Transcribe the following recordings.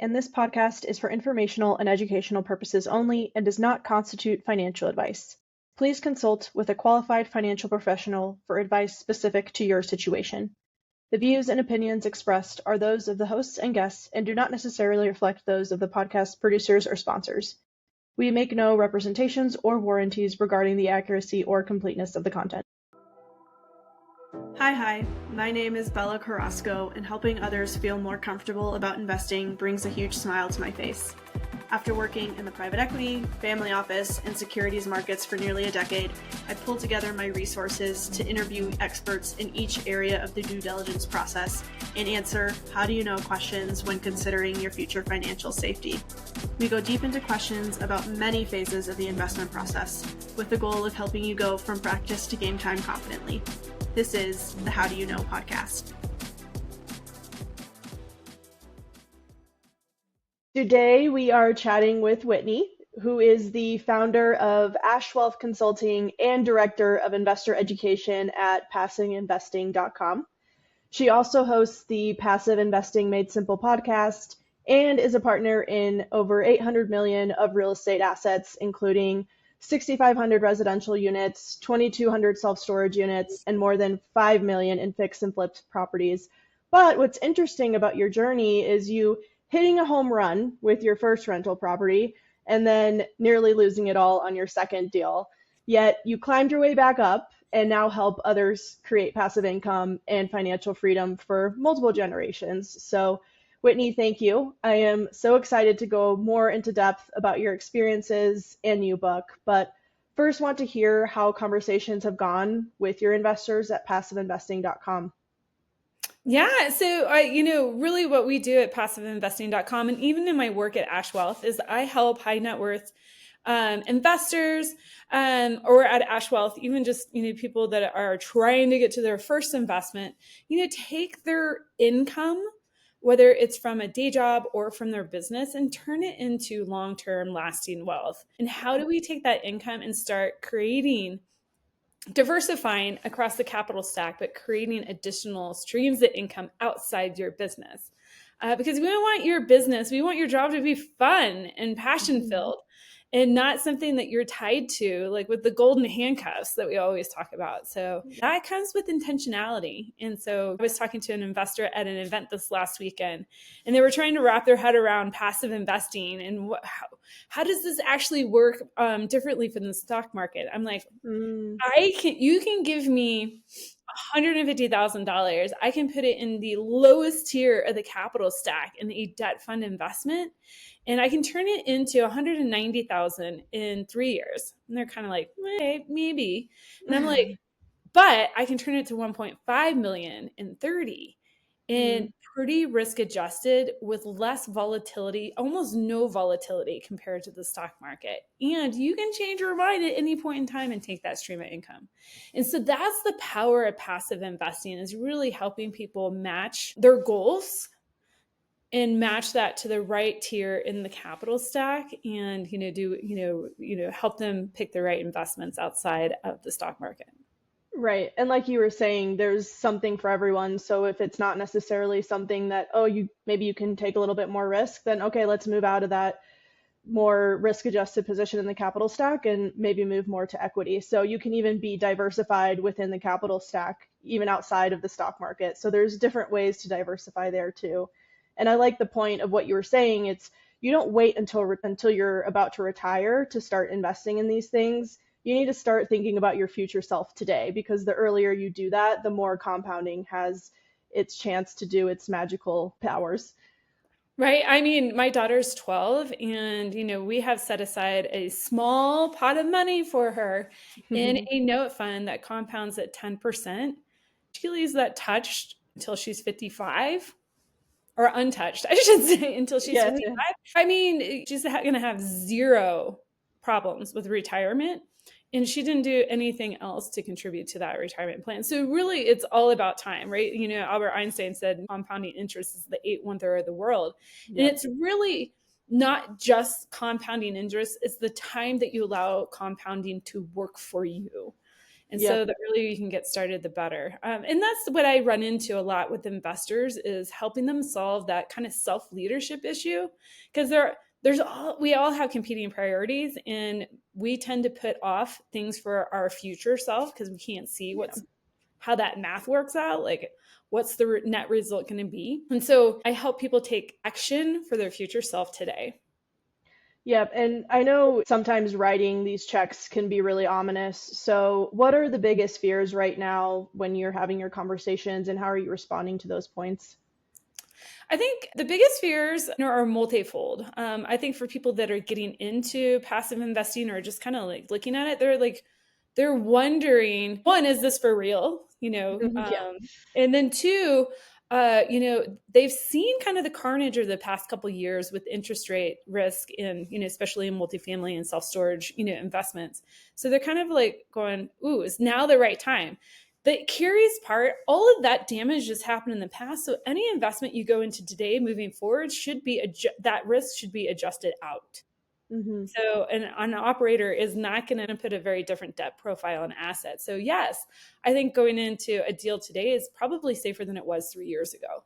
and this podcast is for informational and educational purposes only and does not constitute financial advice. Please consult with a qualified financial professional for advice specific to your situation. The views and opinions expressed are those of the hosts and guests and do not necessarily reflect those of the podcast producers or sponsors. We make no representations or warranties regarding the accuracy or completeness of the content. Hi, my name is Bella Carrasco, and helping others feel more comfortable about investing brings a huge smile to my face. After working in the private equity, family office, and securities markets for nearly a decade, I pulled together my resources to interview experts in each area of the due diligence process and answer how do you know questions when considering your future financial safety. We go deep into questions about many phases of the investment process, with the goal of helping you go from practice to game time confidently. This is the How Do You Know podcast. Today we are chatting with Whitney, who is the founder of Ash Wealth Consulting and director of investor education at PassiveInvesting.com. She also hosts the Passive Investing Made Simple podcast and is a partner in over 800 million of real estate assets, including 6,500 residential units, 2,200 self-storage units, and more than 5 million in fixed and flipped properties. But what's interesting about your journey is you hitting a home run with your first rental property and then nearly losing it all on your second deal. Yet you climbed your way back up and now help others create passive income and financial freedom for multiple generations. So Whitney, thank you. I am so excited to go more into depth about your experiences and new book, but first want to hear how conversations have gone with your investors at PassiveInvesting.com. Yeah, so really what we do at PassiveInvesting.com and even in my work at Ash Wealth is I help high net worth investors or at Ash Wealth, even just people that are trying to get to their first investment, take their income, whether it's from a day job or from their business, and turn it into long-term lasting wealth. And how do we take that income and start diversifying across the capital stack, but creating additional streams of income outside your business? Because we don't want your business, we want your job to be fun and passion-filled and not something that you're tied to, like with the golden handcuffs that we always talk about. So that comes with intentionality. And so I was talking to an investor at an event this last weekend, and they were trying to wrap their head around passive investing and how does this actually work differently from the stock market? I'm like, you can give me $150,000. I can put it in the lowest tier of the capital stack in a debt fund investment, and I can turn it into $190,000 in 3 years. And they're kind of like, maybe. And I'm like, but I can turn it to 1.5 million in 30. And pretty risk adjusted with less volatility, almost no volatility compared to the stock market. And you can change your mind at any point in time and take that stream of income. And so that's the power of passive investing, is really helping people match their goals and match that to the right tier in the capital stack, and help them pick the right investments outside of the stock market. Right. And like you were saying, there's something for everyone. So if it's not necessarily something that, maybe you can take a little bit more risk, then okay, let's move out of that more risk adjusted position in the capital stack and maybe move more to equity. So you can even be diversified within the capital stack, even outside of the stock market. So there's different ways to diversify there too. And I like the point of what you were saying. It's you don't wait until you're about to retire to start investing in these things. You need to start thinking about your future self today, because the earlier you do that, the more compounding has its chance to do its magical powers. Right. I mean, my daughter's 12 and, we have set aside a small pot of money for her in a note fund that compounds at 10%. She leaves that touched until she's 55. Or untouched, I should say, until she's 55. Yeah. I mean, she's going to have zero problems with retirement. And she didn't do anything else to contribute to that retirement plan. So really, it's all about time, right? Albert Einstein said compounding interest is the 1/8 of the world. Yep. And it's really not just compounding interest. It's the time that you allow compounding to work for you. And Yep. so the earlier you can get started, the better. And that's what I run into a lot with investors is helping them solve that kind of self-leadership issue. Because we all have competing priorities, and we tend to put off things for our future self because we can't see Yeah. how that math works out. Like, what's the net result going to be? And so I help people take action for their future self today. Yep. And I know sometimes writing these checks can be really ominous. So, what are the biggest fears right now when you're having your conversations, and how are you responding to those points? I think the biggest fears are multifold. I think for people that are getting into passive investing or just kind of like looking at it, they're wondering, one, is this for real? Yeah. And then two, they've seen kind of the carnage of the past couple of years with interest rate risk in, especially in multifamily and self-storage, investments. So they're kind of like going, ooh, is now the right time? The curious part, all of that damage just happened in the past. So any investment you go into today moving forward that risk should be adjusted out. Hmm. So an operator is not going to put a very different debt profile on assets. So yes, I think going into a deal today is probably safer than it was 3 years ago.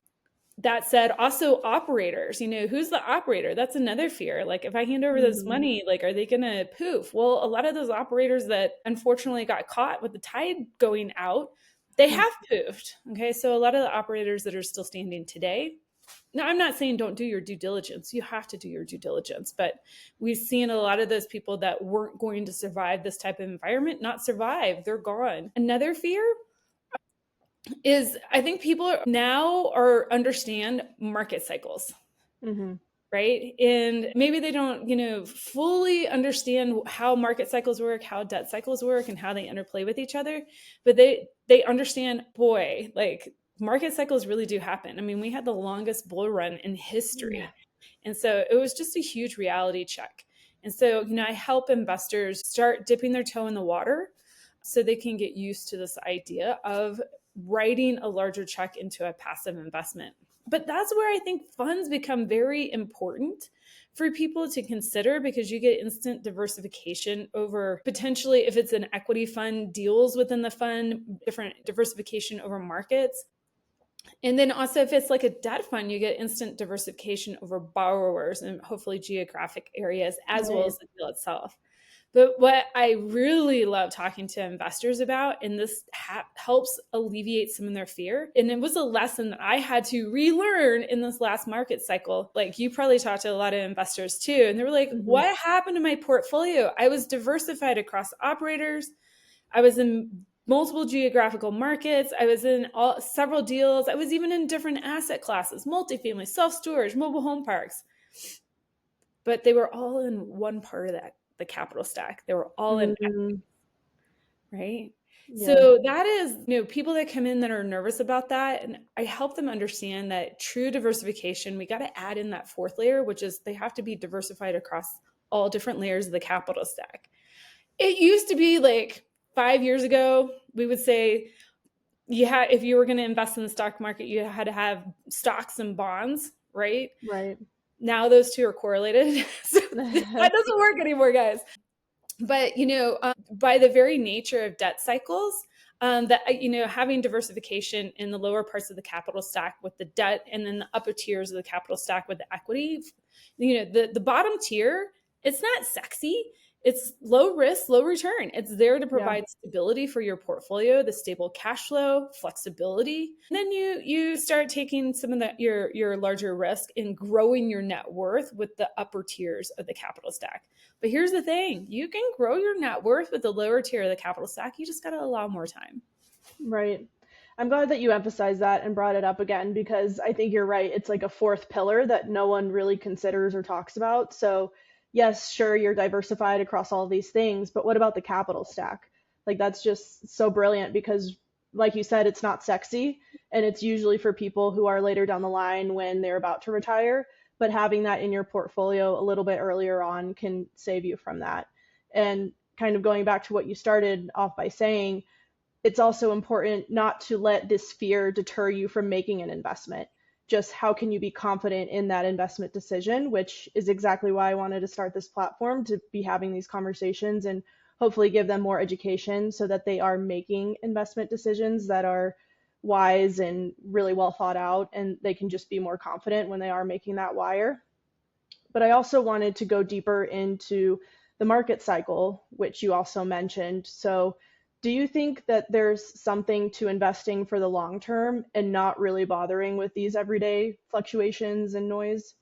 That said, also operators, who's the operator? That's another fear. Like, if I hand over this Hmm. money, like, are they going to poof? Well, a lot of those operators that unfortunately got caught with the tide going out, they have poofed. Okay. So a lot of the operators that are still standing today. Now, I'm not saying don't do your due diligence. You have to do your due diligence, but we've seen a lot of those people that weren't going to survive this type of environment not survive. They're gone. Another fear is I think people now are understand market cycles, Hmm. right? And maybe they don't, fully understand how market cycles work, how debt cycles work, and how they interplay with each other. But they understand, boy, like market cycles really do happen. I mean, we had the longest bull run in Yeah. history. And so it was just a huge reality check. And so, I help investors start dipping their toe in the water so they can get used to this idea of writing a larger check into a passive investment. But that's where I think funds become very important for people to consider, because you get instant diversification over potentially, if it's an equity fund, deals within the fund, different diversification over markets. And then also, if it's like a debt fund, you get instant diversification over borrowers and hopefully geographic areas, as well Right. as the deal itself. But what I really love talking to investors about, and this helps alleviate some of their fear, and it was a lesson that I had to relearn in this last market cycle. Like, you probably talked to a lot of investors too, and they were like, Hmm. what happened to my portfolio? I was diversified across operators. I was in multiple geographical markets. I was in several deals. I was even in different asset classes, multifamily, self-storage, mobile home parks. But they were all in one part of the capital stack. They were all in, Hmm. right? Yeah. So that is, people that come in that are nervous about that. And I help them understand that true diversification, we got to add in that fourth layer, which is they have to be diversified across all different layers of the capital stack. It used to be like 5 years ago, we would say if you were going to invest in the stock market, you had to have stocks and bonds, right? Right. Now those two are correlated. So that doesn't work anymore, guys. But by the very nature of debt cycles, that having diversification in the lower parts of the capital stack with the debt, and then the upper tiers of the capital stack with the equity, the bottom tier, it's not sexy. It's low risk, low return. It's there to Yeah. provide stability for your portfolio, the stable cash flow, flexibility. And then you start taking some of your larger risk and growing your net worth with the upper tiers of the capital stack. But here's the thing, you can grow your net worth with the lower tier of the capital stack. You just got to allow more time. Right. I'm glad that you emphasized that and brought it up again, because I think you're right. It's like a fourth pillar that no one really considers or talks about. So, yes, sure, you're diversified across all these things, but what about the capital stack? Like, that's just so brilliant because, like you said, it's not sexy, and it's usually for people who are later down the line when they're about to retire. But having that in your portfolio a little bit earlier on can save you from that. And kind of going back to what you started off by saying, it's also important not to let this fear deter you from making an investment. Just how can you be confident in that investment decision, which is exactly why I wanted to start this platform, to be having these conversations and hopefully give them more education so that they are making investment decisions that are wise and really well thought out, and they can just be more confident when they are making that wire. But I also wanted to go deeper into the market cycle, which you also mentioned. So, do you think that there's something to investing for the long term and not really bothering with these everyday fluctuations and noise?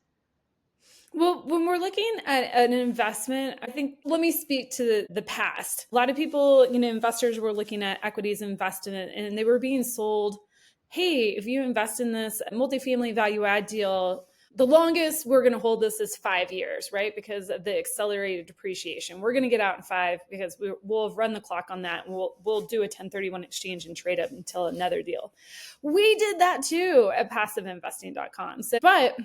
Well, when we're looking at an investment, I think let me speak to the past. A lot of people, investors were looking at equities and invest in it, and they were being sold, hey, if you invest in this multifamily value add deal, the longest we're going to hold this is 5 years, right? Because of the accelerated depreciation. We're going to get out in 5 because we'll have run the clock on that. And we'll do a 1031 exchange and trade up until another deal. We did that too at passiveinvesting.com. But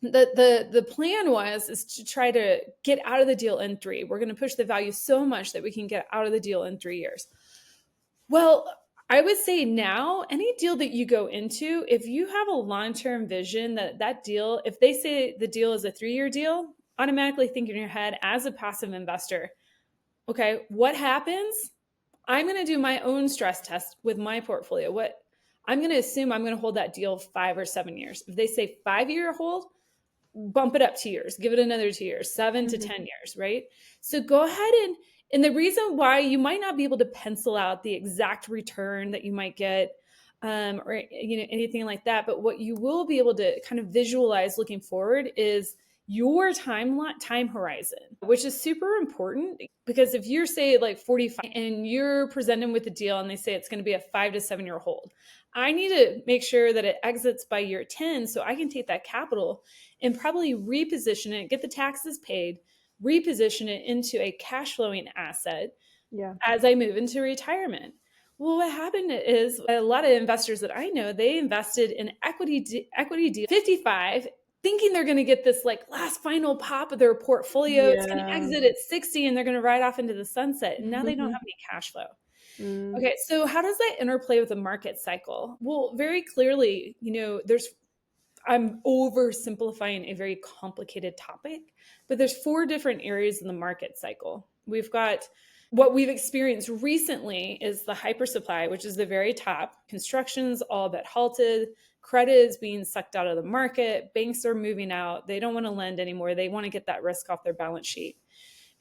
the plan is to try to get out of the deal in 3. We're going to push the value so much that we can get out of the deal in 3 years. Well, I would say now, any deal that you go into, if you have a long-term vision that deal, if they say the deal is a 3-year deal, automatically think in your head as a passive investor, okay, what happens? I'm going to do my own stress test with my portfolio. What I'm going to assume I'm going to hold that deal 5 or 7 years. If they say 5-year hold, bump it up 2 years, give it another 2 years, 7 to 10 years, right? So go ahead and the reason why you might not be able to pencil out the exact return that you might get, or anything like that, but what you will be able to kind of visualize looking forward is your time horizon, which is super important, because if you're, say, like 45 and you're presented with a deal and they say it's going to be a 5 to 7 year hold, I need to make sure that it exits by year 10 so I can take that capital and probably reposition it, get the taxes paid, reposition it into a cash flowing asset as I move into retirement. Well, what happened is a lot of investors that I know, they invested in equity deal 55, thinking they're going to get this like last final pop of their portfolio. It's going to exit at 60 and they're going to ride off into the sunset. And now they don't have any cash flow. Okay, so how does that interplay with the market cycle? Well, very clearly, I'm oversimplifying a very complicated topic, but there's 4 different areas in the market cycle. We've got what we've experienced recently is the hypersupply, which is the very top. Construction's all but halted. Credit is being sucked out of the market. Banks are moving out. They don't want to lend anymore. They want to get that risk off their balance sheet.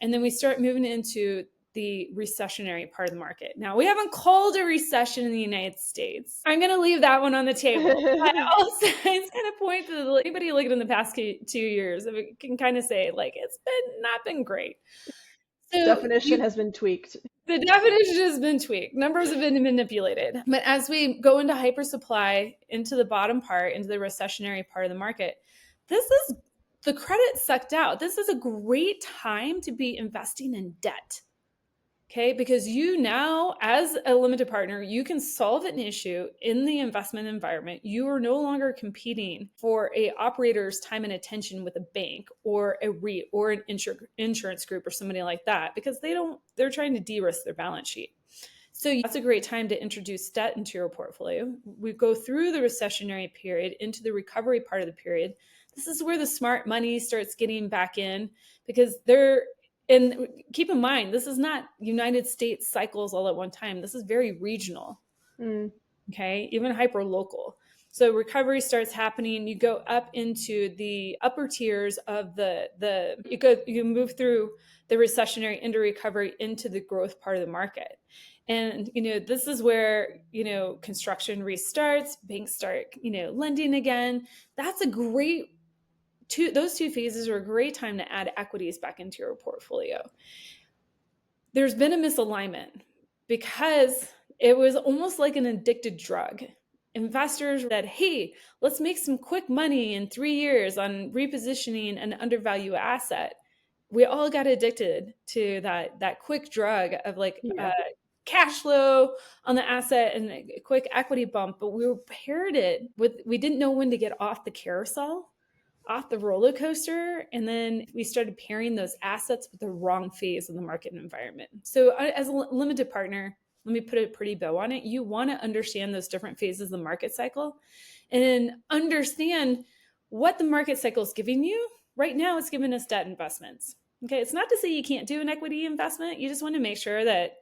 And then we start moving into the recessionary part of the market. Now, we haven't called a recession in the United States. I'm going to leave that one on the table. But also, it's kind of point to anybody looking in the past 2 years, we can kind of say, like, it's not been great. So definition has been tweaked. The definition has been tweaked. Numbers have been manipulated. But as we go into hypersupply, into the bottom part, into the recessionary part of the market, this is the credit sucked out. This is a great time to be investing in debt. Okay, because you now, as a limited partner, you can solve an issue in the investment environment. You are no longer competing for a operator's time and attention with a bank or a REIT or an insurance group or somebody like that, because they're trying to de-risk their balance sheet. So that's a great time to introduce debt into your portfolio. We go through the recessionary period into the recovery part of the period. This is where the smart money starts getting back in, because and keep in mind, this is not United States cycles all at one time. This is very regional, okay, even hyper local. So recovery starts happening. You go up into the upper tiers of you move through the recessionary into recovery into the growth part of the market. And, this is where, construction restarts, banks start, lending again. That's those 2 phases are a great time to add equities back into your portfolio. There's been a misalignment because it was almost like an addicted drug. Investors said, hey, let's make some quick money in 3 years on repositioning an undervalued asset. We all got addicted to that quick drug of cash flow on the asset and a quick equity bump, but we didn't know when to get off the carousel, off the roller coaster, and then we started pairing those assets with the wrong phase of the market environment. So as a limited partner, let me put a pretty bow on it. You want to understand those different phases of the market cycle and understand what the market cycle is giving you. Right now, it's giving us debt investments. Okay, it's not to say you can't do an equity investment. You just want to make sure that,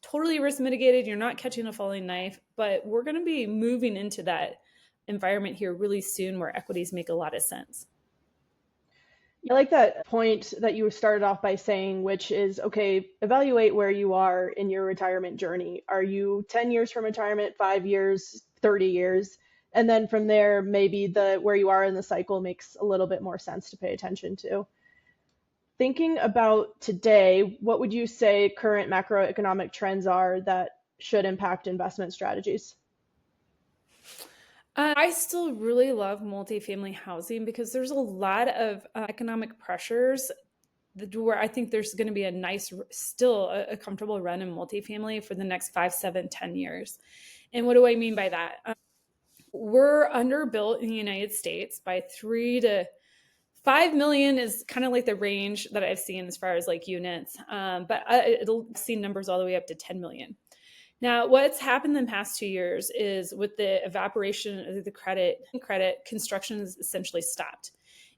totally risk mitigated, you're not catching a falling knife, but we're going to be moving into that environment here really soon where equities make a lot of sense. I like that point that you started off by saying, which is okay, evaluate where you are in your retirement journey. Are you 10 years from retirement, 5 years, 30 years? And then from there, maybe the where you are in the cycle makes a little bit more sense to pay attention to. Thinking about today, what would you say current macroeconomic trends are that should impact investment strategies? I still really love multifamily housing because there's a lot of economic pressures where I think there's going to be a nice, still a comfortable run in multifamily for the next 5, 7, 10 years. And what do I mean by that? We're underbuilt in the United States by 3 to 5 million is kind of like the range that I've seen as far as like units, but it'll see numbers all the way up to 10 million. Now, what's happened in the past 2 years is with the evaporation of the credit, construction has essentially stopped.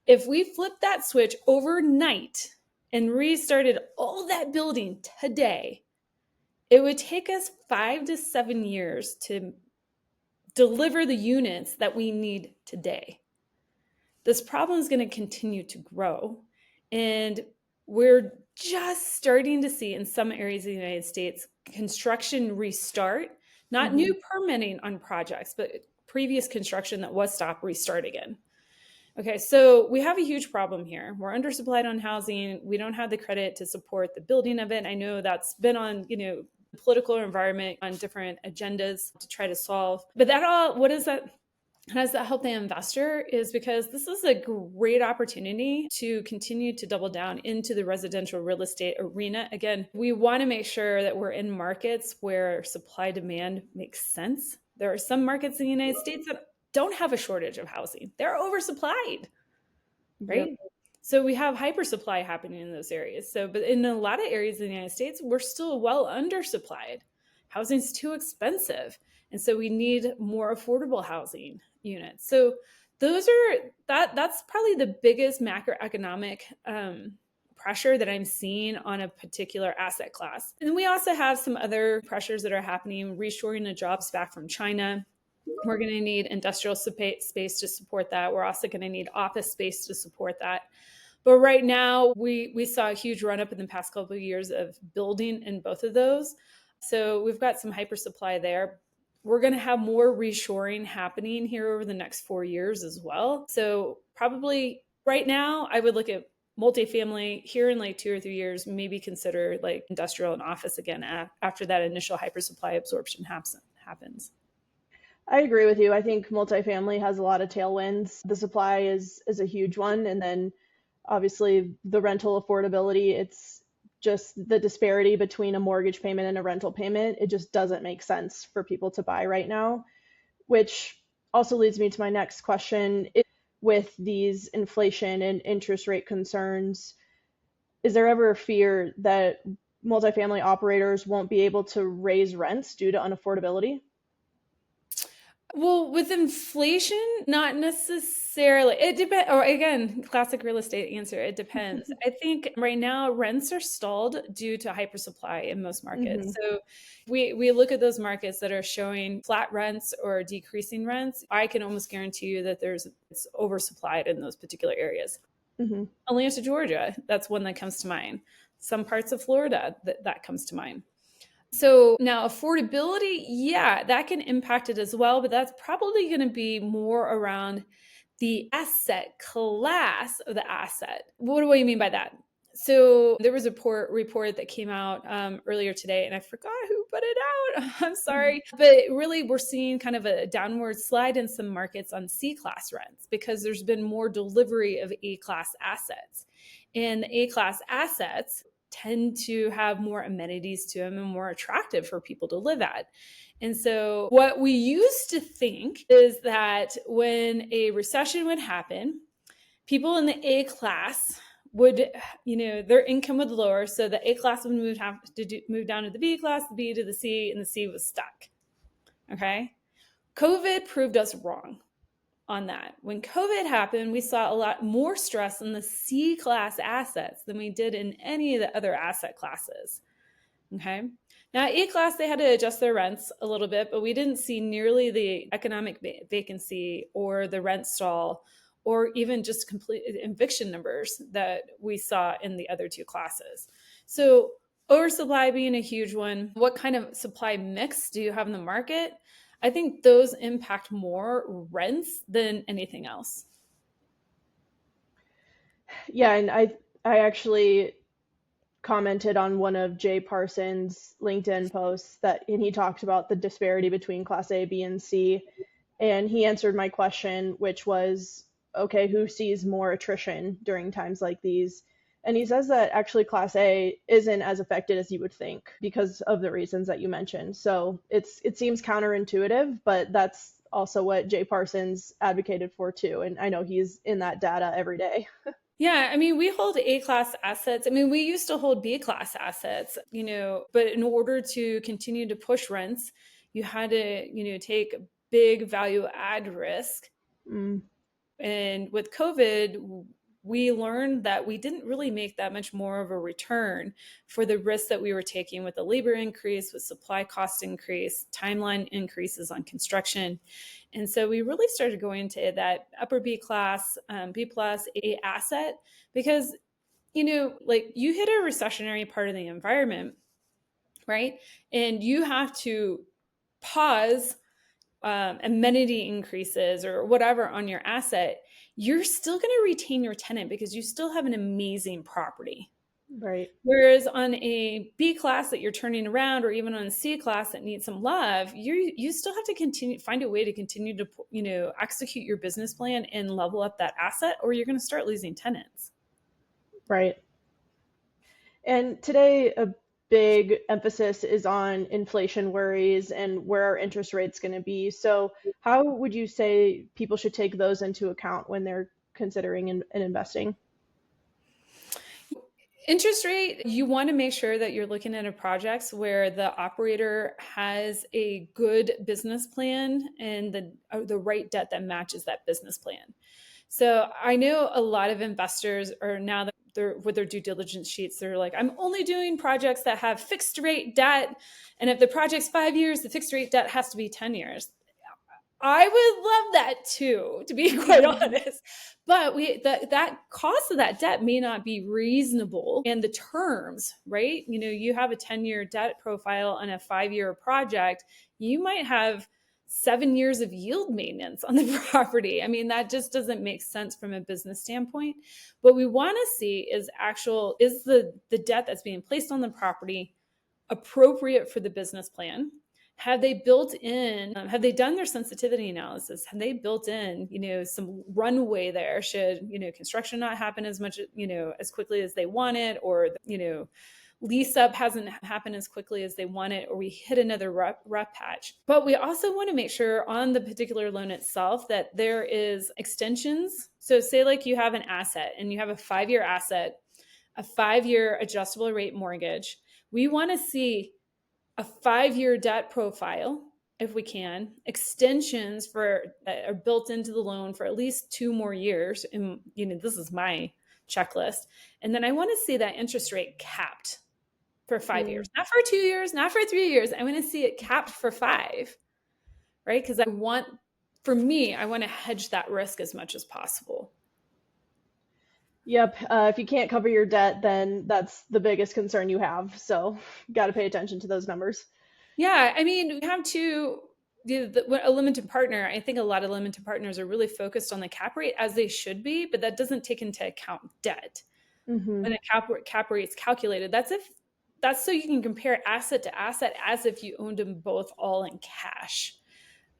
If we flip that switch overnight and restarted all that building today, it would take us 5 to 7 years to deliver the units that we need today. This problem is going to continue to grow. And we're just starting to see in some areas of the United States construction restart, not Mm-hmm. new permitting on projects, but previous construction that was stopped restart again. Okay, so we have a huge problem here. We're undersupplied on housing. We don't have the credit to support the building of it. I know that's been on, the political environment on different agendas to try to solve. But that all, what is that? How does that help the investor is because this is a great opportunity to continue to double down into the residential real estate arena. Again, we want to make sure that we're in markets where supply demand makes sense. There are some markets in the United States that don't have a shortage of housing. They're oversupplied, Yep. right? So we have hypersupply happening in those areas. So, but in a lot of areas in the United States, we're still well undersupplied. Housing's too expensive. And so we need more affordable housing units. So that's probably the biggest macroeconomic pressure that I'm seeing on a particular asset class. And we also have some other pressures that are happening, reshoring the jobs back from China. We're going to need industrial space to support that. We're also going to need office space to support that. But right now, we saw a huge run up in the past couple of years of building in both of those. So we've got some hyper supply there. We're going to have more reshoring happening here over the next 4 years as well. So probably right now, I would look at multifamily here in like 2 or 3 years, maybe consider like industrial and office again after that initial hyper supply absorption happens. I agree with you. I think multifamily has a lot of tailwinds. The supply is a huge one, and then obviously the rental affordability, it's just the disparity between a mortgage payment and a rental payment. It just doesn't make sense for people to buy right now, which also leads me to my next question. With these inflation and interest rate concerns, is there ever a fear that multifamily operators won't be able to raise rents due to unaffordability? Well, with inflation, not necessarily. It depends. Or again, classic real estate answer. It depends. I think right now rents are stalled due to hypersupply in most Hmm. markets. So we look at those markets that are showing flat rents or decreasing rents. I can almost guarantee you that it's oversupplied in those particular areas. Hmm. Atlanta, Georgia, that's one that comes to mind. Some parts of Florida that comes to mind. So now affordability, yeah, that can impact it as well, but that's probably going to be more around the asset class of the asset. What do I mean by that? So there was a report that came out earlier today, and I forgot who put it out. I'm sorry. But really, we're seeing kind of a downward slide in some markets on C class rents because there's been more delivery of A class assets. And the A class assets tend to have more amenities to them and more attractive for people to live at. And so, what we used to think is that when a recession would happen, people in the A class would, their income would lower. So the A class would move down to the B class, the B to the C, and the C was stuck. Okay. COVID proved us wrong on that. When COVID happened, we saw a lot more stress in the C class assets than we did in any of the other asset classes. Okay. Now, A class, they had to adjust their rents a little bit, but we didn't see nearly the economic vacancy or the rent stall or even just complete eviction numbers that we saw in the other two classes. So, oversupply being a huge one. What kind of supply mix do you have in the market? I think those impact more rents than anything else. Yeah, and I actually commented on one of Jay Parsons' LinkedIn posts that and he talked about the disparity between class A, B, and C. And he answered my question, which was, okay, who sees more attrition during times like these? And he says that actually class A isn't as affected as you would think because of the reasons that you mentioned. So it seems counterintuitive, but that's also what Jay Parsons advocated for too. And I know he's in that data every day. Yeah, I mean, we hold A class assets. I mean, we used to hold B class assets, but in order to continue to push rents, you had to, take big value add risk. Mm, And with COVID, we learned that we didn't really make that much more of a return for the risks that we were taking with the labor increase, with supply cost increase, timeline increases on construction. And so we really started going to that upper B class, B plus A asset because, like you hit a recessionary part of the environment, right? And you have to pause amenity increases or whatever on your asset, you're still going to retain your tenant because you still have an amazing property. right. Whereas on a B class that you're turning around, or even on a C class that needs some love, you still have to continue find a way to continue to execute your business plan and level up that asset, or you're going to start losing tenants. Right. And today, a big emphasis is on inflation worries and where our interest rate's going to be. So, how would you say people should take those into account when they're considering and investing? Interest rate, you want to make sure that you're looking at a projects where the operator has a good business plan and the right debt that matches that business plan. So I know a lot of investors are now that they're with their due diligence sheets, they're like, I'm only doing projects that have fixed rate debt. And if the project's 5 years, the fixed rate debt has to be 10 years. I would love that too, to be quite honest. But that cost of that debt may not be reasonable, and the terms, right? You have a 10-year debt profile on a 5-year project. You might have 7 years of yield maintenance on the property. I mean, that just doesn't make sense from a business standpoint. What we want to see is the debt that's being placed on the property appropriate for the business plan? Have they have they done their sensitivity analysis? Have they built in, some runway there should, construction not happen as much, as quickly as they want it, or, lease up hasn't happened as quickly as they want it, or we hit another rough patch. But we also want to make sure on the particular loan itself that there is extensions. So say like you have an asset and you have a 5-year asset, a 5-year adjustable rate mortgage. We want to see a 5-year debt profile, if we can, extensions that are built into the loan for at least 2 more years. And this is my checklist. And then I want to see that interest rate capped for 5 years, Mm. not for 2 years, not for 3 years. I want to see it capped for 5, right? Because for me, I want to hedge that risk as much as possible. Yep. If you can't cover your debt, then that's the biggest concern you have. So, got to pay attention to those numbers. Yeah, I mean, we have a limited partner. I think a lot of limited partners are really focused on the cap rate, as they should be, but that doesn't take into account debt. Hmm. When a cap rate is calculated, that's so you can compare asset to asset as if you owned them both all in cash.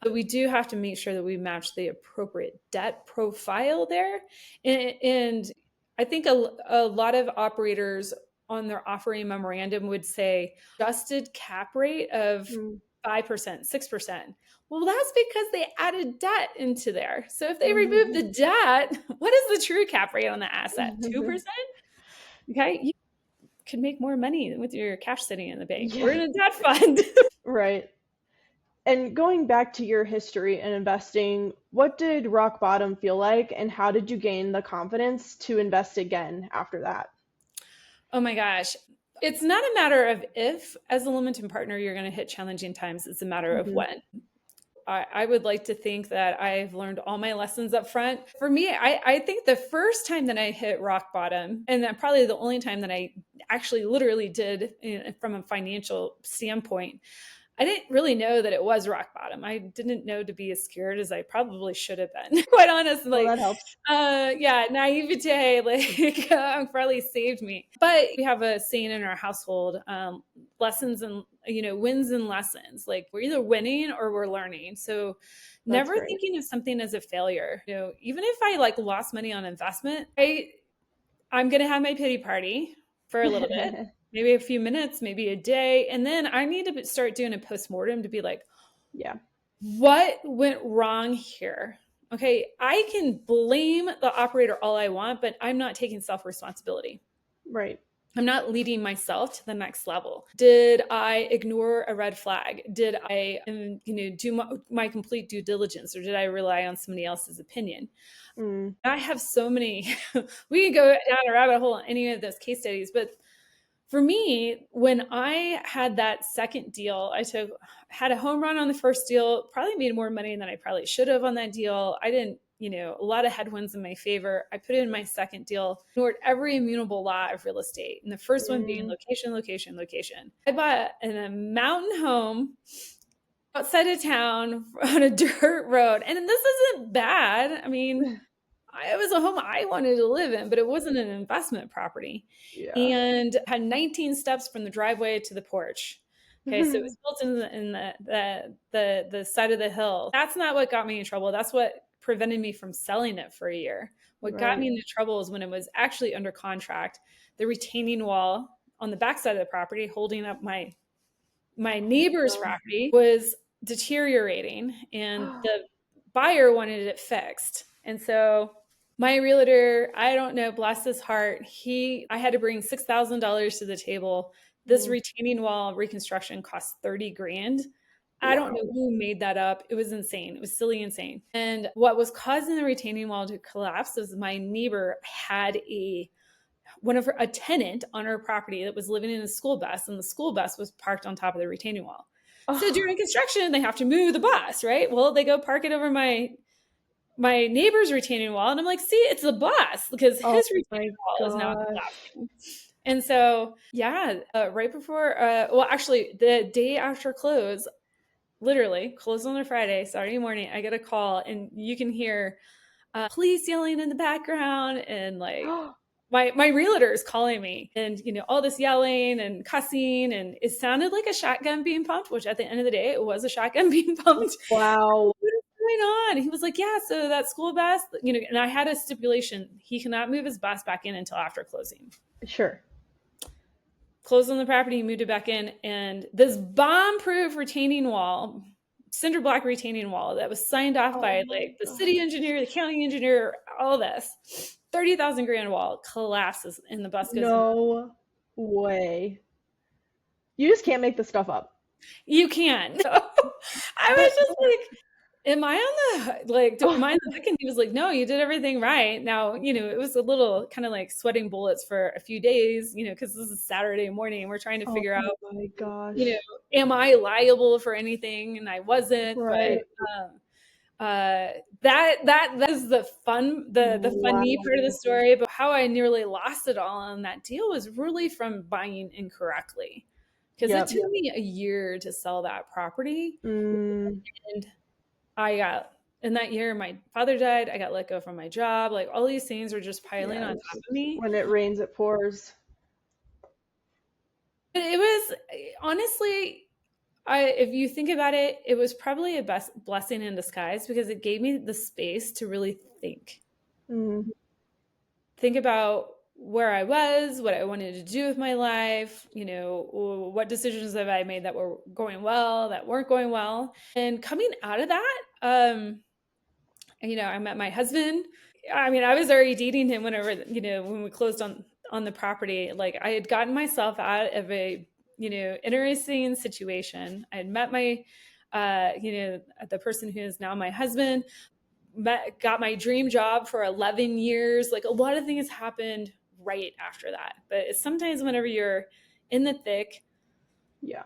But we do have to make sure that we match the appropriate debt profile there. And I think a lot of operators on their offering memorandum would say adjusted cap rate of Mm-hmm. 5%, 6%. Well, that's because they added debt into there. So if they remove the debt, what is the true cap rate on the asset? 2%? Okay. You can make more money with your cash sitting in the bank or Yeah, in a debt fund. right. And going back to your history in investing, what did rock bottom feel like, and how did you gain the confidence to invest again after that? Oh my gosh. It's not a matter of if, as a limited partner, you're going to hit challenging times. It's a matter of Hmm. when. I would like to think that I've learned all my lessons up front. For me, I think the first time that I hit rock bottom, and that probably the only time that I actually literally did, from a financial standpoint, I didn't really know that it was rock bottom. I didn't know to be as scared as I probably should have been, quite honest. Well, Like, that helps. yeah, naivete, like, probably saved me. But we have a saying in our household, lessons and, wins and lessons. Like, we're either winning or we're learning. So That's never great. thinking of something as a failure. Even if I like lost money on investment, I'm going to have my pity party for a little bit, maybe a few minutes, maybe a day. And then I need to start doing a postmortem to be like, Yeah, what went wrong here? Okay, I can blame the operator all I want, but I'm not taking self responsibility. right. I'm not leading myself to the next level. Did I ignore a red flag? Did I, do my complete due diligence, or did I rely on somebody else's opinion? Mm, I have so many. We can go down a rabbit hole on any of those case studies, but for me, when I had that second deal, had a home run on the first deal, probably made more money than I probably should have on that deal. I didn't, a lot of headwinds in my favor. I put in my second deal, ignored every immutable law of real estate. And the first one being mm. location, location, location. I bought a mountain home outside of town on a dirt road. And this isn't bad. I mean, it was a home I wanted to live in, but it wasn't an investment property. Yeah. And had 19 steps from the driveway to the porch. Okay, so it was built in the side of the hill. That's not what got me in trouble. That's what prevented me from selling it for a year. What got Right. me into trouble is when it was actually under contract, the retaining wall on the backside of the property holding up my neighbor's No. property was deteriorating, and the buyer wanted it fixed. And so my realtor, I don't know, bless his heart, I had to bring $6,000 to the table. This Mm, retaining wall reconstruction cost 30 grand. I don't know wow. who made that up. It was insane. It was silly insane. And what was causing the retaining wall to collapse is my neighbor had a tenant on her property that was living in a school bus, and the school bus was parked on top of the retaining wall. So Oh, during construction, they have to move the bus, right? Well, they go park it over my neighbor's retaining wall, and I'm like, see, it's the bus, because oh his retaining my wall is now gosh. collapsing. And so, yeah, right before, well, actually, the day after close, literally closed on a Friday, Saturday morning, I get a call, and you can hear police yelling in the background, and like my realtor is calling me, and all this yelling and cussing, and it sounded like a shotgun being pumped, which at the end of the day it was a shotgun being pumped. Wow. What is going on? He was like, yeah, so that school bus, and I had a stipulation, he cannot move his bus back in until after closing. Sure. Closed on the property, he moved it back in, and this bomb-proof retaining wall, cinder block retaining wall that was signed off Oh by my like the city gosh. engineer, the county engineer, all this, 30,000 grand wall collapses, and the bus goes in. No way. You just can't make this stuff up. You can. I was But just like, am I on am I on the hook? And he was like, no, you did everything right. Now, it was a little kind of like sweating bullets for a few days, because this is Saturday morning and we're trying to oh figure out, my you know, gosh. am I liable for anything? And I wasn't, but Right. um, that is the funny part of the Wow. story. But how I nearly lost it all on that deal was really from buying incorrectly, because it Yep. took me a year to sell that property. Mm, And I got in that year, my father died. I got let go from my job. Like, all these things were just piling on top yes. of me. When it rains, it pours. But it was, honestly, if you think about it, it was probably a blessing in disguise, because it gave me the space to really Mm, think about where I was, what I wanted to do with my life, what decisions have I made that were going well, that weren't going well. And coming out of that, I met my husband. I mean, I was already dating him whenever, when we closed on the property. Like, I had gotten myself out of a, interesting situation. I had met the person who is now my husband, got my dream job for 11 years. Like a lot of things happened right after that. But it's sometimes whenever you're in the thick, Yeah.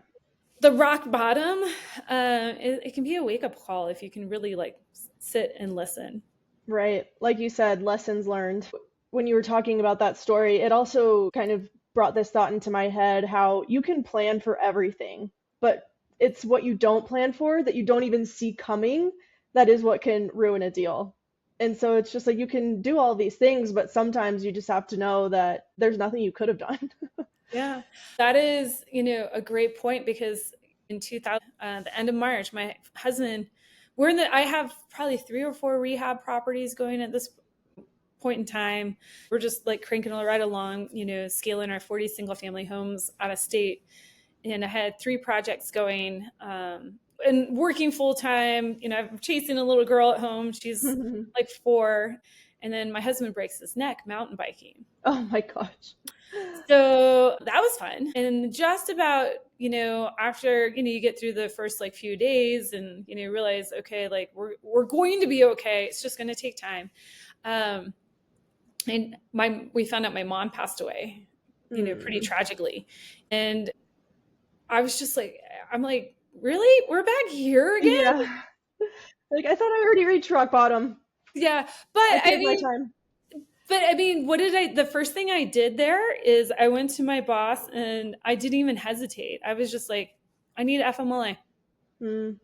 the rock bottom, it can be a wake up call if you can really like sit and listen. Right. Like you said, lessons learned. When you were talking about that story, it also kind of brought this thought into my head how you can plan for everything, but it's what you don't plan for that you don't even see coming that is what can ruin a deal. And so it's just like you can do all these things, but sometimes you just have to know that there's nothing you could have done. Yeah, that is, a great point because in 2000, the end of March, my husband, I have probably 3 or 4 rehab properties going at this point in time. We're just like cranking right along, scaling our 40 single family homes out of state. And I had 3 projects going, and working full time. I'm chasing a little girl at home. She's like 4. And then my husband breaks his neck mountain biking. Oh my gosh. So that was fun. And just about, after, you get through the first like few days and, realize, okay, like we're going to be okay. It's just going to take time. And we found out my mom passed away, pretty tragically. And I was just like, I'm like, really? We're back here again? Yeah. Like I thought I already reached rock bottom. Yeah. But I I take my mean, time. the first thing I did there is I went to my boss and I didn't even hesitate. I was just like, I need FMLA. Mm.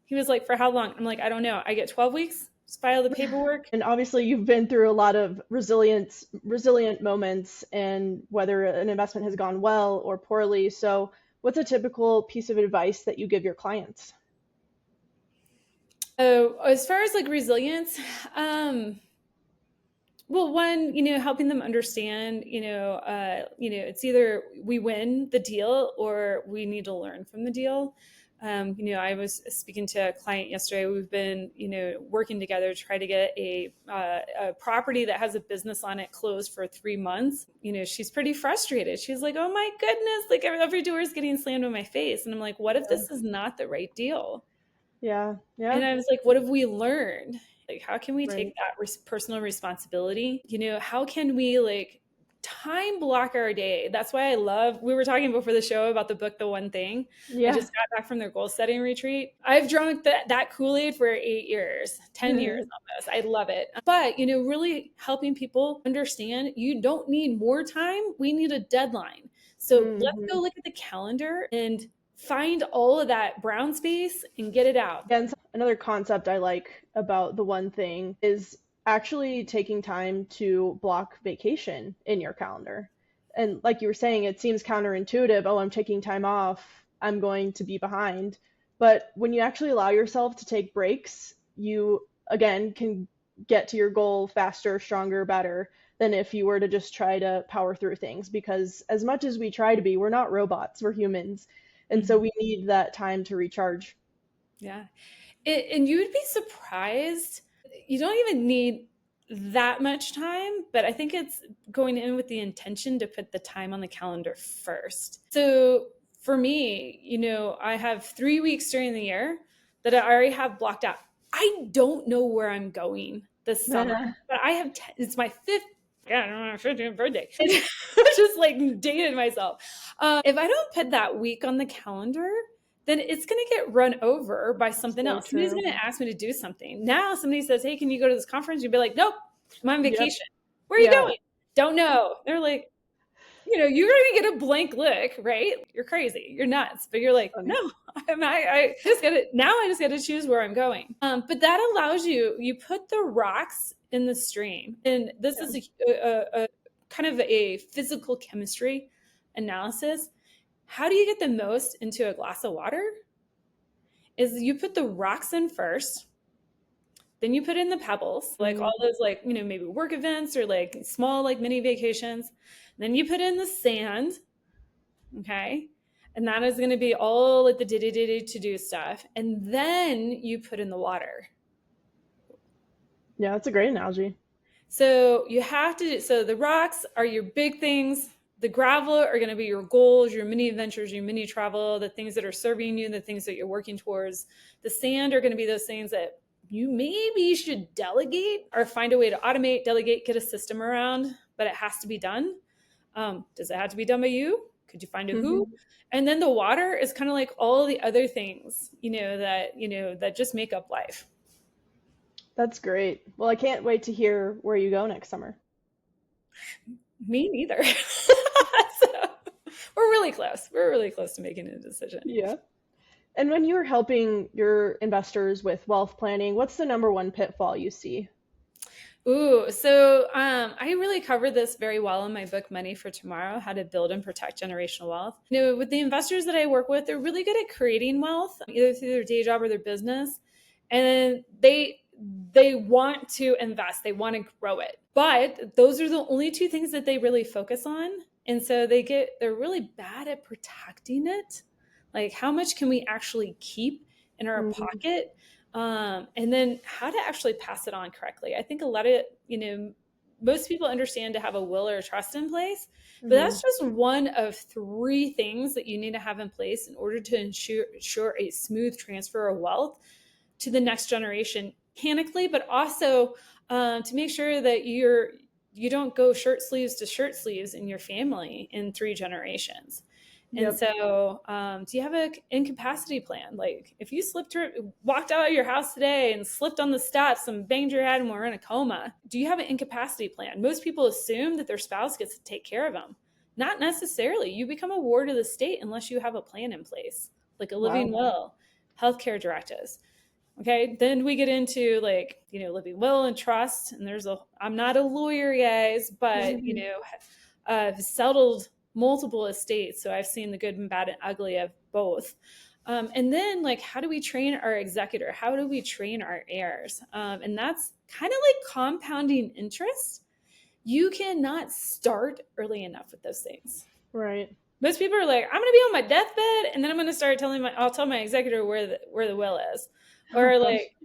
He was like, for how long? I'm like, I don't know. I get 12 weeks, just file the paperwork. And obviously you've been through a lot of resilient moments and whether an investment has gone well or poorly. So what's a typical piece of advice that you give your clients? So as far as like resilience, well, one, helping them understand, it's either we win the deal or we need to learn from the deal. I was speaking to a client yesterday. We've been, working together to try to get a property that has a business on it closed for 3 months. She's pretty frustrated. She's like, "Oh my goodness, like every door is getting slammed in my face." And I'm like, "What if this is not the right deal?" Yeah, And yeah, I was like, "What have we learned? Like, how can we take right. that personal responsibility? How can we like time block our day?" That's why we were talking before the show about the book, The One Thing. I Yeah. just got back from their goal setting retreat. I've drunk that Kool-Aid for 8 years, 10 years almost. I love it. But, really helping people understand you don't need more time. We need a deadline. So let's go Hmm. look at the calendar and find all of that brown space and get it out. And another concept I like about the one thing is actually taking time to block vacation in your calendar. And like you were saying, it seems counterintuitive. Oh, I'm taking time off. I'm going to be behind. But when you actually allow yourself to take breaks, you again can get to your goal faster, stronger, better than if you were to just try to power through things. Because as much as we try to be, we're not robots, we're humans. And so Mhm. we need that time to recharge. Yeah. And you would be surprised. You don't even need that much time, but I think it's going in with the intention to put the time on the calendar first. So for me, I have 3 weeks during the year that I already have blocked out. I don't know where I'm going this summer, but it's my yeah, 15th birthday. Just like dated myself. If I don't put that week on the calendar, then it's going to get run over by something So else. Somebody's true. going to ask me to do something. Now somebody says, "Hey, can you go to this conference?" You'd be like, "Nope, I'm on Yep. vacation." "Where are you Yeah. going?" "Don't know." They're like, you're going to get a blank look, right? You're crazy. You're nuts. But you're like, no, Funny. I just got to, now I just got to choose where I'm going. But that allows you put the rocks in the stream. And this Yeah. is a kind of a physical chemistry analysis. How do you get the most into a glass of water? Is you put the rocks in first, then you put in the pebbles, like Mm, all those like, maybe work events or like small like mini vacations. Then you put in the sand, okay? And that is going to be all like the diddy to do stuff. And then you put in the water. yeah, that's a great analogy. So you have to, so the rocks are your big things, The gravel are going to be your goals, your mini adventures, your mini travel, the things that are serving you, the things that you're working towards. The sand are going to be those things that you maybe should delegate or find a way to automate, delegate, get a system around, but it has to be done. Does it have to be done by you? Could you find a who? Mhm. And then the water is kind of like all the other things, that just make up life. That's great. Well, I can't wait to hear where you go next summer. Me neither. So, we're really close. We're really close to making a decision. Yeah. And when you're helping your investors with wealth planning, what's the number one pitfall you see? Ooh, so I really covered this very well in my book, Money for Tomorrow: How to Build and Protect Generational Wealth. With the investors that I work with, they're really good at creating wealth, either through their day job or their business, and they want to invest, they want to grow it, but those are the only two things that they really focus on, and so they're really bad at protecting it. Like, how much can we actually keep in our Mhm. pocket? And then how to actually pass it on correctly. I think a lot of, most people understand to have a will or a trust in place, but Mhm. that's just one of three things that you need to have in place in order to ensure a smooth transfer of wealth to the next generation mechanically, but also to make sure that you don't go shirt sleeves to shirt sleeves in your family in three generations. And Yep. so, do you have an incapacity plan? Like, if you walked out of your house today and slipped on the steps and banged your head and were in a coma, do you have an incapacity plan? Most people assume that their spouse gets to take care of them. Not necessarily. You become a ward of the state unless you have a plan in place, like a living Wow. will, healthcare directives. Okay, then we get into, like, living will and trust. And I'm not a lawyer, guys, but Mhm. settled multiple estates, so I've seen the good and bad and ugly of both. And then, like, how do we train our executor? How do we train our heirs? And that's kind of like compounding interest. You cannot start early enough with those things. Right. Most people are like, I'm going to be on my deathbed, and then I'm going to start I'll tell my executor where the will is, Oh or gosh. like,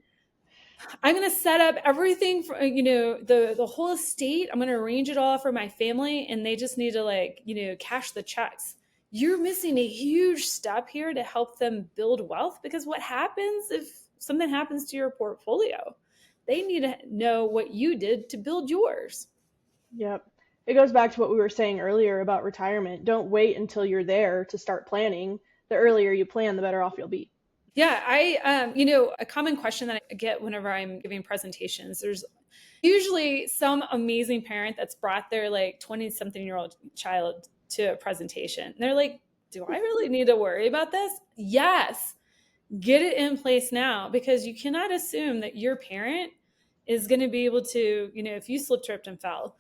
I'm going to set up everything for, the whole estate. I'm going to arrange it all for my family, and they just need to, like, cash the checks. You're missing a huge step here to help them build wealth, because what happens if something happens to your portfolio? They need to know what you did to build yours. Yep. It goes back to what we were saying earlier about retirement. Don't wait until you're there to start planning. The earlier you plan, the better off you'll be. Yeah, a common question that I get whenever I'm giving presentations, there's usually some amazing parent that's brought their, like, 20 something year old child to a presentation. And they're like, do I really need to worry about this? Yes. Get it in place now, because you cannot assume that your parent is going to be able to, if you slip, tripped, and fell,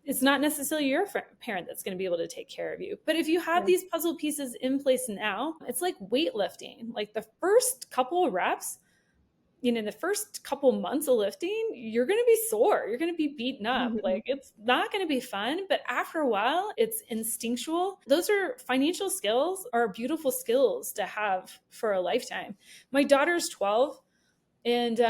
it's not necessarily your parent that's going to be able to take care of you. But if you have Yeah. these puzzle pieces in place now, it's like weightlifting. Like, the first couple of reps, the first couple months of lifting, you're going to be sore. You're going to be beaten up. Mhm. Like, it's not going to be fun. But after a while, it's instinctual. Those are financial skills, are beautiful skills to have for a lifetime. My daughter's 12, and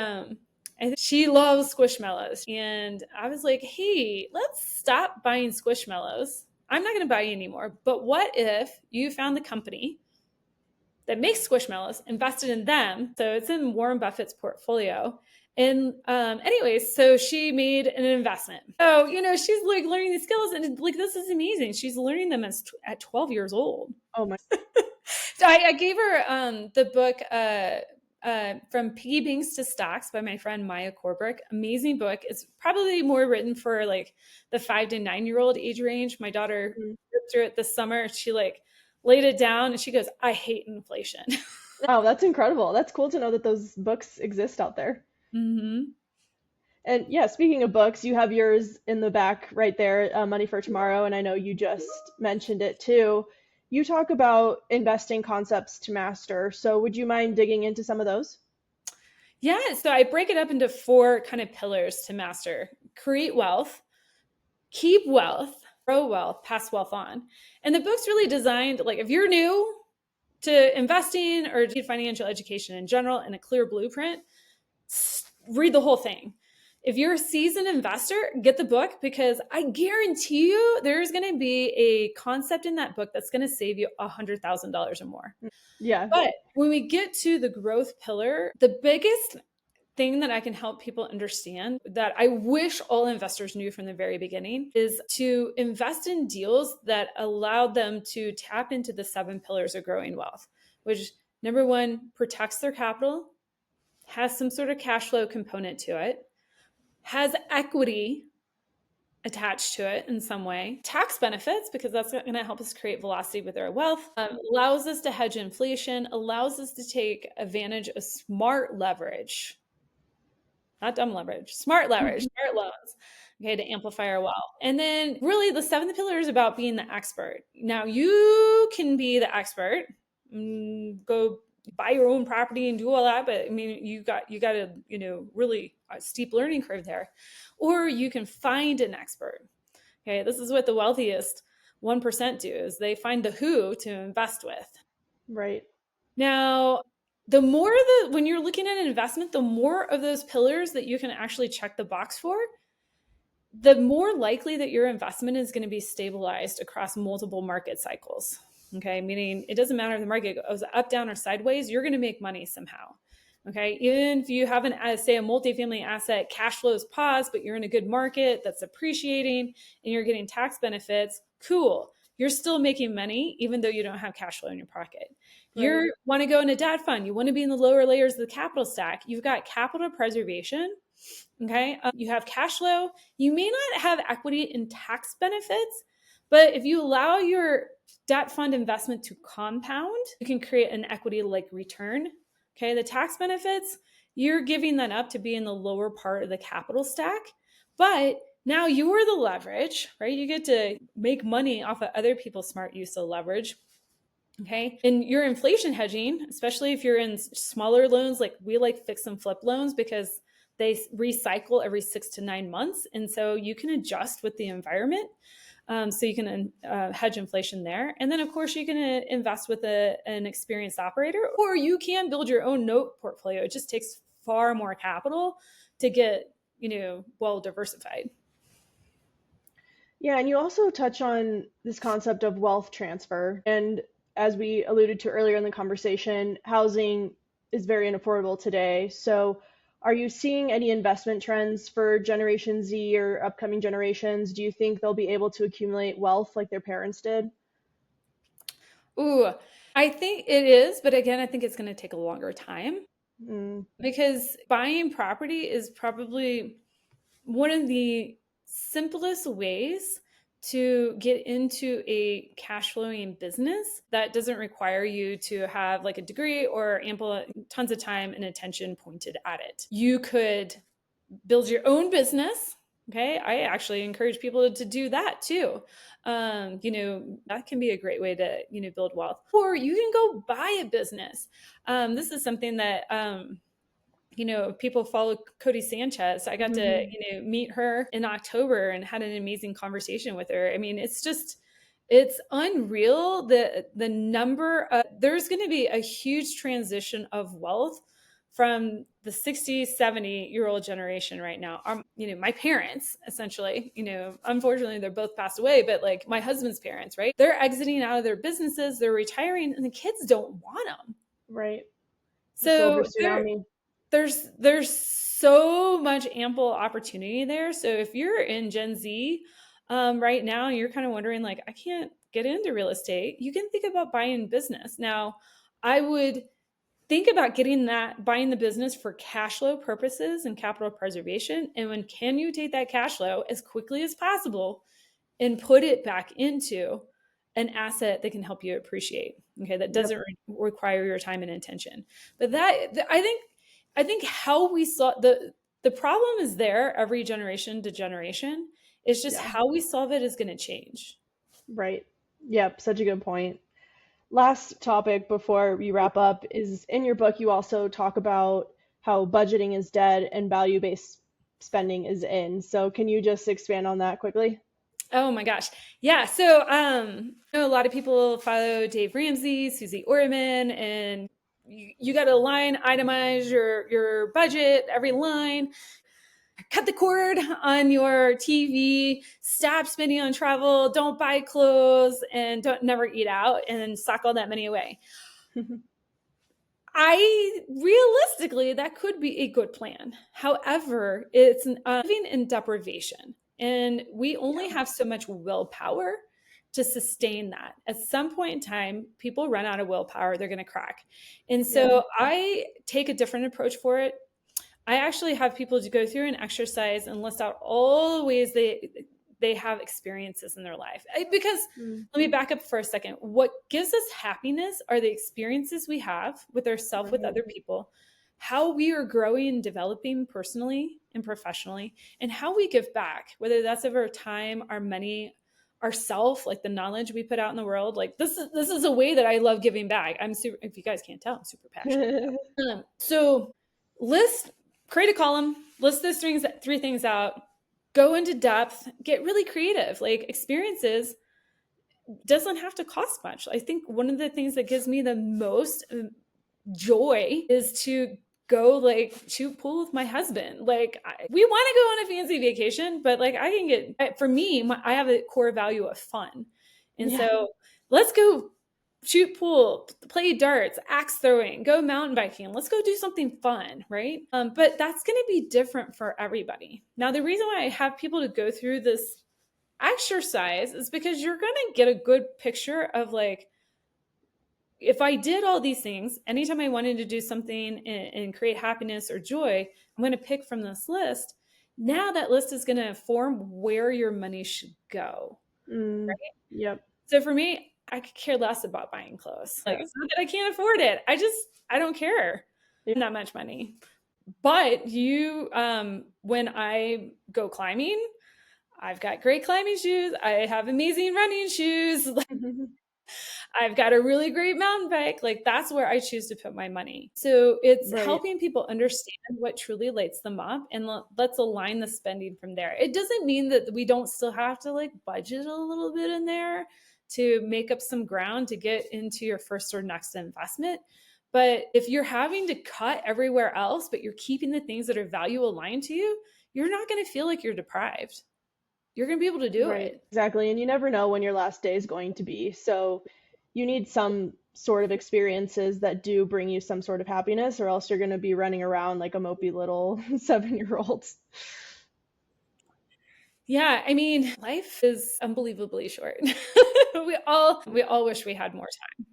I think she loves Squishmallows. And I was like, hey, let's stop buying Squishmallows. I'm not going to buy you anymore. But what if you found the company that makes Squishmallows, invested in them? So it's in Warren Buffett's portfolio. And anyways, so she made an investment. So, she's like learning these skills, and like, this is amazing. She's learning them at 12 years old. Oh my. So I gave her the book, From Piggy Banks to Stocks by my friend Maya Corbrick. Amazing book. It's probably more written for, like, the 5 to 9 year old age range. My daughter Mhm. ripped through it this summer. She, like, laid it down and she goes, I hate inflation. Wow, that's incredible. That's cool to know that those books exist out there. Hmm. And yeah, speaking of books, you have yours in the back right there, Money for Tomorrow, and I know you just mentioned it too. You talk about investing concepts to master, so would you mind digging into some of those? Yeah. So I break it up into four kind of pillars to master: create wealth, keep wealth, grow wealth, pass wealth on. And the book's really designed, like, if you're new to investing or to financial education in general and a clear blueprint, read the whole thing. If you're a seasoned investor, get the book, because I guarantee you there's going to be a concept in that book that's going to save you $100,000 or more. Yeah. But when we get to the growth pillar, the biggest thing that I can help people understand that I wish all investors knew from the very beginning is to invest in deals that allow them to tap into the 7 pillars of growing wealth, which, number one, protects their capital, has some sort of cash flow component to it, has equity attached to it in some way, tax benefits, because that's going to help us create velocity with our wealth, allows us to hedge inflation, allows us to take advantage of smart leverage, not dumb leverage, smart leverage, smart loans, okay, to amplify our wealth. And then really the 7th pillar is about being the expert. Now you can be the expert, go buy your own property and do all that, but I mean, you got a, really a steep learning curve there. Or you can find an expert. Okay, this is what the wealthiest 1% do, is they find the who to invest with. Right. Now, when you're looking at an investment, the more of those pillars that you can actually check the box for, the more likely that your investment is going to be stabilized across multiple market cycles. Okay, meaning it doesn't matter if the market goes up, down, or sideways, you're going to make money somehow. Okay, even if you haven't, say, a multifamily asset, cash flows pause, but you're in a good market that's appreciating and you're getting tax benefits, cool. You're still making money even though you don't have cash flow in your pocket. Right. You want to go in a debt fund, you want to be in the lower layers of the capital stack. You've got capital preservation. Okay, you have cash flow. You may not have equity and tax benefits, but if you allow your debt fund investment to compound, you can create an equity-like return. Okay, the tax benefits, you're giving that up to be in the lower part of the capital stack, but now you're the leverage, right? You get to make money off of other people's smart use of leverage. Okay, and your inflation hedging, especially if you're in smaller loans, like we like fix and flip loans because they recycle every 6 to 9 months, and so you can adjust with the environment. So you can hedge inflation there. And then, of course, you can invest with an experienced operator, or you can build your own note portfolio. It just takes far more capital to get, well diversified. Yeah, and you also touch on this concept of wealth transfer. And as we alluded to earlier in the conversation, housing is very unaffordable today. So, are you seeing any investment trends for Generation Z or upcoming generations? Do you think they'll be able to accumulate wealth like their parents did? Ooh, I think it is, but again, I think it's going to take a longer time Mm, because buying property is probably one of the simplest ways to get into a cash flowing business that doesn't require you to have like a degree or ample tons of time and attention pointed at it. You could build your own business. Okay, I actually encourage people to do that too. That can be a great way to build wealth. Or you can go buy a business. This is something that people follow Cody Sanchez. I got to, mhm. meet her in October and had an amazing conversation with her. I mean, it's unreal the number of, there's going to be a huge transition of wealth from the 60, 70-year-old generation right now. My parents, essentially, unfortunately, they're both passed away, but like my husband's parents, right? They're exiting out of their businesses, they're retiring, and the kids don't want them. Right. The silver So tsunami. there's so much ample opportunity there. So if you're in Gen Z right now and you're kind of wondering like, I can't get into real estate, you can think about buying business. Now, I would think about buying the business for cash flow purposes and capital preservation. And when can you take that cash flow as quickly as possible and put it back into an asset that can help you appreciate, okay, that Yep. doesn't require your time and attention. But I think how we saw the problem is there every generation to generation. It's just Yeah. how we solve it is going to change. Right. Yep. Such a good point. Last topic before we wrap up is in your book, you also talk about how budgeting is dead and value-based spending is in. So can you just expand on that quickly? Oh my gosh. Yeah. So I know a lot of people follow Dave Ramsey, Susie Orman, and you got to line itemize your budget, every line. cut the cord on your TV, stop spending on travel, don't buy clothes, and don't never eat out and sock all that money away. Realistically, that could be a good plan. However, it's living in deprivation, and we only have so much willpower to sustain that. At some point in time, people run out of willpower, they're going to crack. And so I take a different approach for it. I actually have people to go through an exercise and list out all the ways they have experiences in their life. Because let me back up for a second. What gives us happiness are the experiences we have with ourselves, with other people, how we are growing and developing personally and professionally, and how we give back, whether that's over time, our money, ourself, like the knowledge we put out in the world. Like this is a way that I love giving back. I'm super, if you guys can't tell, I'm super passionate. So create a column, list those three things out, go into depth, get really creative. Like experiences doesn't have to cost much. I think one of the things that gives me the most joy is to go like shoot pool with my husband. Like we want to go on a fancy vacation, but like I can get, for me, I have a core value of fun. And so let's go shoot pool, play darts, axe throwing, go mountain biking. Let's go do something fun, right? But that's going to be different for everybody. Now, the reason why I have people to go through this exercise is because you're going to get a good picture of like, if I did all these things, anytime I wanted to do something and create happiness or joy, I'm going to pick from this list. Now that list is going to inform where your money should go. Right? Yep. So for me, I could care less about buying clothes. Like it's not that I can't afford it. I don't care. Not much money. But when I go climbing, I've got great climbing shoes. I have amazing running shoes. I've got a really great mountain bike. Like that's where I choose to put my money. So it's helping people understand what truly lights them up, and let's align the spending from there. It doesn't mean that we don't still have to like budget a little bit in there to make up some ground to get into your first or next investment. But if you're having to cut everywhere else, but you're keeping the things that are value aligned to you, you're not going to feel like you're deprived. You're going to be able to do it. Exactly. And you never know when your last day is going to be. So you need some sort of experiences that do bring you some sort of happiness, or else you're going to be running around like a mopey little 7-year-old. Yeah, I mean, life is unbelievably short. we all wish we had more time.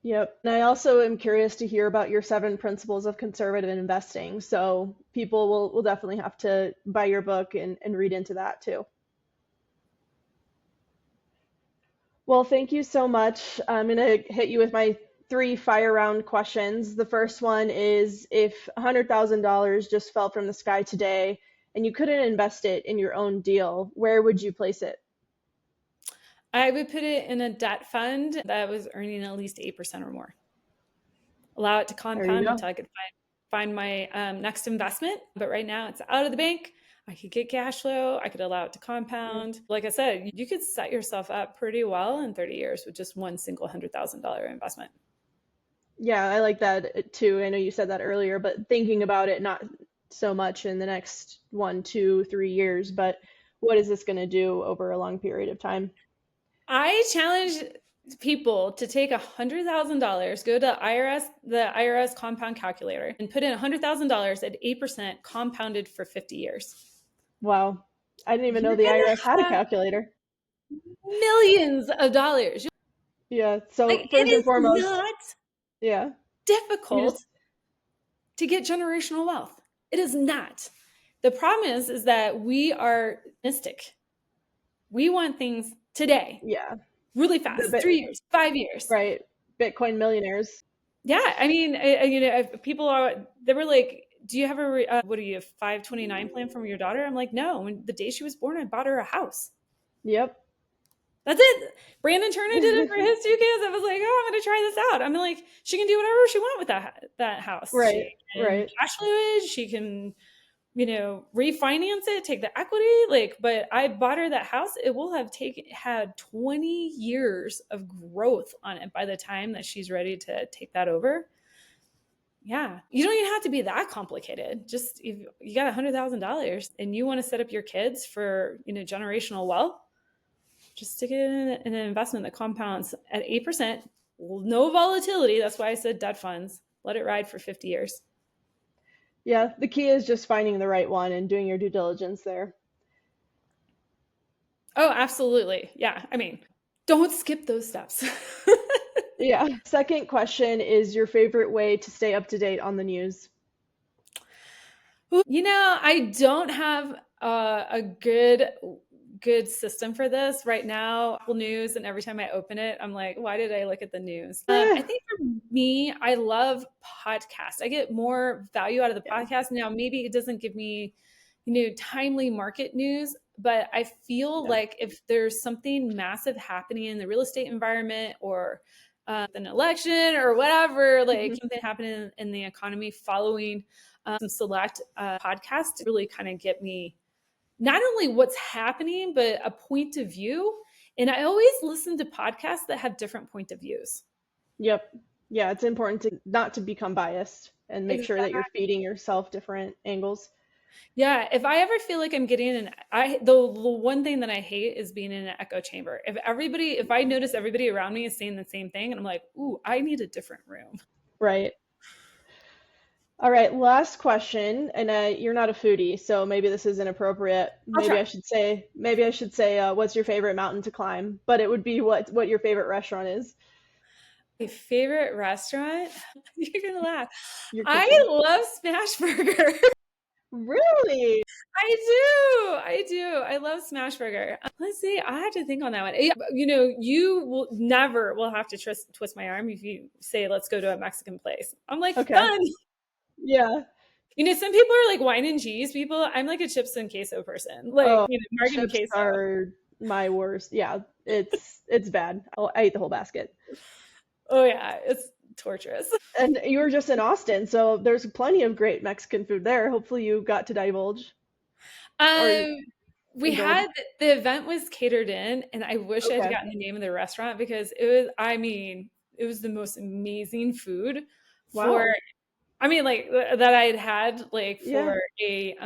Yep. And I also am curious to hear about your 7 principles of conservative investing. So people will definitely have to buy your book and read into that too. Well, thank you so much. I'm going to hit you with my 3 fire round questions. The first one is, if $100,000 just fell from the sky today and you couldn't invest it in your own deal, where would you place it? I would put it in a debt fund that was earning at least 8% or more. Allow it to There you compound go. until I could find my next investment. But right now it's out of the bank. I could get cash flow. I could allow it to compound. Like I said, you could set yourself up pretty well in 30 years with just one single $100,000 investment. Yeah, I like that too. I know you said that earlier, but thinking about it, not so much in the next 1, 2, 3 years, but what is this going to do over a long period of time? I challenge people to take $100,000, go to the IRS compound calculator, and put in $100,000 at 8% compounded for 50 years. Wow. I didn't even know You're the gonna IRS had a have calculator. millions of dollars. Yeah. So Like it first and is foremost, not yeah, you difficult just, to get generational wealth. It is not. The problem is that we are mystic. We want things today, yeah, really the fast, bit, 3 years, 5 years. right. Bitcoin millionaires. Yeah, I mean, if people they were like, "Do you have what are you, 529 plan from your daughter?" I'm like, "No. When the day she was born, I bought her a house. Yep. That's it." Brandon Turner did it for his 2 kids. I was like, "Oh, I'm going to try this out." I'm like, she can do whatever she wants with that house. Right, She can right. cash flow it. She can, refinance it, take the equity. Like, but I bought her that house. It will have had 20 years of growth on it by the time that she's ready to take that over. Yeah. You don't even have to be that complicated. Just if you got $100,000 and you want to set up your kids for, generational wealth, just stick it in an investment that compounds at 8%, no volatility. That's why I said debt funds. Let it ride for 50 years. Yeah, the key is just finding the right one and doing your due diligence there. Oh, absolutely. Yeah. I mean, don't skip those steps. Yeah. Second question is your favorite way to stay up to date on the news? I don't have a good system for this right now. Apple News, and every time I open it, I'm like, why did I look at the news? I think for me, I love podcasts. I get more value out of the podcast. Now, maybe it doesn't give me, timely market news, but I feel like if there's something massive happening in the real estate environment or an election or whatever, like something happening in the economy, following some select podcasts to really kind of get me not only what's happening, but a point of view. And I always listen to podcasts that have different point of views. Yep. Yeah, it's important to not to become biased and make sure that Exactly. you're feeding yourself different angles. Yeah, if I ever feel like I'm getting the one thing that I hate is being in an echo chamber. If I notice everybody around me is saying the same thing, and I'm like, ooh, I need a different room. Right. All right, last question, and you're not a foodie, so maybe this is inappropriate. I'll try. Maybe I should say, what's your favorite mountain to climb? But it would be what your favorite restaurant is. My favorite restaurant? You're gonna laugh. Your I kitchen. love Smash Burger. Really? I do. I love Smash Burger. Let's see. I have to think on that one. Yeah, you will never will have to twist my arm if you say, let's go to a Mexican place. I'm like, Okay. done. Yeah. Some people are like wine and cheese people. I'm like a chips and queso person. Like, Oh, margin chips queso. are my worst. Yeah, it's bad. I ate the whole basket. Oh yeah, it's torturous. And you were just in Austin, so there's plenty of great Mexican food there. Hopefully you got to divulge or Um, we indulge. had the event was catered in, and I wish I had Okay. gotten the name of the restaurant because it was, I mean, it was the most amazing food for, Wow. I mean, like that I had like Yeah. for a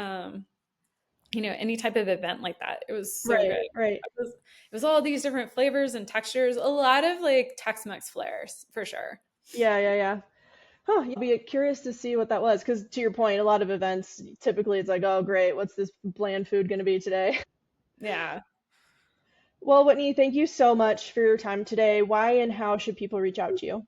any type of event like that. It was so good. Right, right. It was all these different flavors and textures, a lot of like Tex-Mex flares for sure. Yeah, yeah, yeah. Huh, you'd be curious to see what that was, because to your point, a lot of events, typically it's like, oh, great, what's this bland food going to be today? Yeah. Well, Whitney, thank you so much for your time today. Why and how should people reach out to you?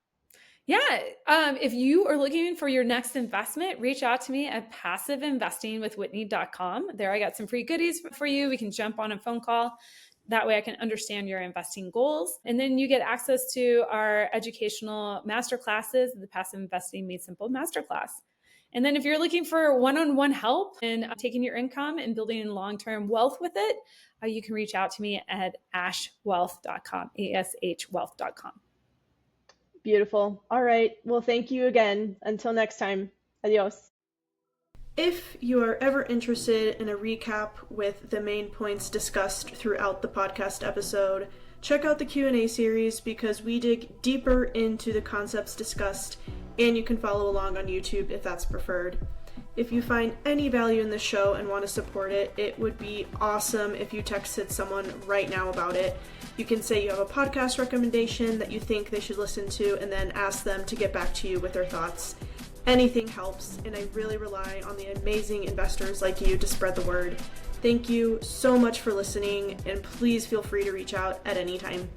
Yeah. If you are looking for your next investment, reach out to me at passiveinvestingwithwhitney.com. There, I got some free goodies for you. We can jump on a phone call. That way, I can understand your investing goals. And then you get access to our educational master classes, the Passive Investing Made Simple Masterclass. And then if you're looking for one-on-one help in taking your income and building long-term wealth with it, you can reach out to me at ashwealth.com, ashwealth.com. Beautiful. All right. Well, thank you again. Until next time. Adios. If you are ever interested in a recap with the main points discussed throughout the podcast episode, check out the Q&A series because we dig deeper into the concepts discussed, and you can follow along on YouTube if that's preferred. If you find any value in the show and want to support it, it would be awesome if you texted someone right now about it. You can say you have a podcast recommendation that you think they should listen to, and then ask them to get back to you with their thoughts. Anything helps, and I really rely on the amazing investors like you to spread the word. Thank you so much for listening, and please feel free to reach out at any time.